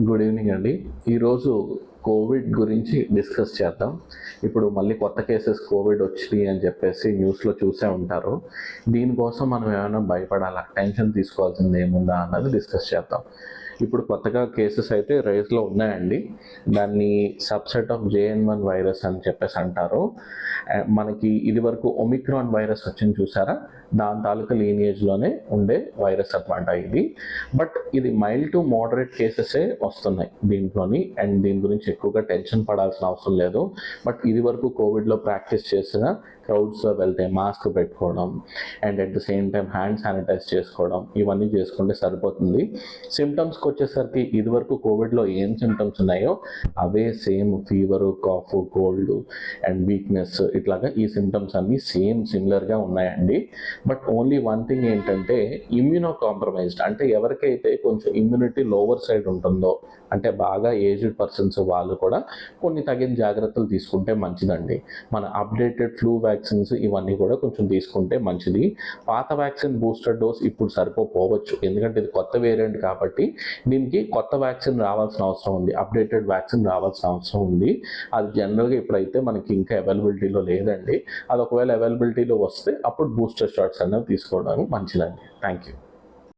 Good evening అండి. ఈరోజు Covid గురించి డిస్కస్ చేద్దాం. ఇప్పుడు మళ్ళీ కొత్త కేసెస్ కోవిడ్ వచ్చినాయి అని చెప్పేసి న్యూస్లో చూసే ఉంటారు. దీనికోసం మనం ఏమైనా భయపడాలా, టెన్షన్ తీసుకోవాల్సింది ఏముందా అన్నది డిస్కస్ చేద్దాం. ఇప్పుడు కొత్తగా కేసెస్ అయితే రైజ్లో ఉన్నాయండి. దాన్ని సబ్సెట్ ఆఫ్ JN1 వైరస్ అని చెప్పేసి అంటారు. మనకి ఇది వరకు ఒమిక్రాన్ వైరస్ వచ్చింది చూసారా, దాని తాలూకా లీనియేజ్లోనే ఉండే వైరస్ అనమాట ఇది. బట్ ఇది మైల్డ్ టు మోడరేట్ కేసెసే వస్తున్నాయి దీంట్లోని, అండ్ దీని గురించి ఎక్కువగా టెన్షన్ పడాల్సిన అవసరం లేదు. బట్ ఇది వరకు కోవిడ్లో ప్రాక్టీస్ చేసిన క్రౌడ్స్లో వెళ్తే మాస్క్ పెట్టుకోవడం and at the same time hand sanitise చేసుకోవడం, ఇవన్నీ చేసుకుంటే సరిపోతుంది. సిమ్టమ్స్కి వచ్చేసరికి ఇది వరకు కోవిడ్లో ఏం సిమ్టమ్స్ ఉన్నాయో అవే same fever, cough, cold and weakness, ఇట్లాగా ఈ సిమ్టమ్స్ అన్నీ సేమ్ సిమిలర్గా ఉన్నాయండి. బట్ ఓన్లీ వన్ థింగ్ ఏంటంటే ఇమ్యూనో కాంప్రమైజ్డ్, అంటే ఎవరికైతే కొంచెం ఇమ్యూనిటీ లోవర్ సైడ్ ఉంటుందో, అంటే బాగా ఏజ్డ్ పర్సన్స్ వాళ్ళు కూడా కొన్ని తగిన జాగ్రత్తలు తీసుకుంటే మంచిదండి. మన అప్డేటెడ్ ఫ్లూ వ్యాక్సిన్స్ ఇవన్నీ కూడా కొంచెం తీసుకుంటే మంచిది. పాత వ్యాక్సిన్ బూస్టర్ డోస్ ఇప్పుడు సరిపోవచ్చు, ఎందుకంటే ఇది కొత్త వేరియంట్ కాబట్టి దీనికి కొత్త వ్యాక్సిన్ రావాల్సిన అవసరం ఉంది, అప్డేటెడ్ వ్యాక్సిన్ రావాల్సిన అవసరం ఉంది. అది జనరల్గా ఇప్పుడైతే మనకి ఇంకా అవైలబిలిటీలో లేదండి. అది ఒకవేళ అవైలబిలిటీలో వస్తే అప్పుడు బూస్టర్ షాట్స్ అనేవి తీసుకోవడానికి మంచిదండి. Thank you.